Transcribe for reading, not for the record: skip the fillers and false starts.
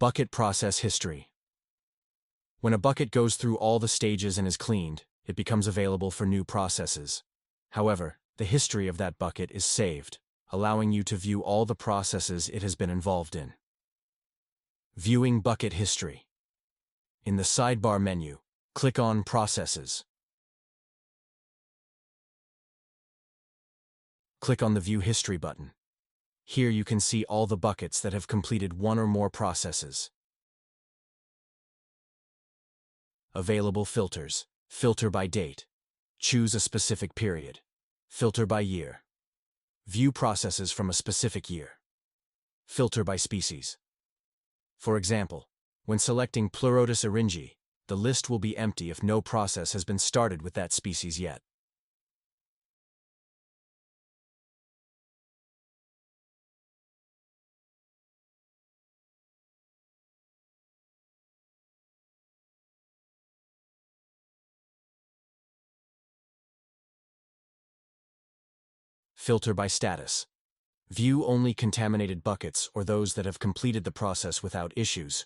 Bucket process history. When a bucket goes through all the stages and is cleaned, it becomes available for new processes. However, the history of that bucket is saved, allowing you to view all the processes it has been involved in. Viewing bucket history. In the sidebar menu, click on Processes. Click on the View History button. Here you can see all the buckets that have completed one or more processes. Available filters. Filter by date. Choose a specific period. Filter by year. View processes from a specific year. Filter by species. For example, when selecting Pleurotus eryngi, the list will be empty if no process has been started with that species yet. Filter by status. View only contaminated buckets or those that have completed the process without issues.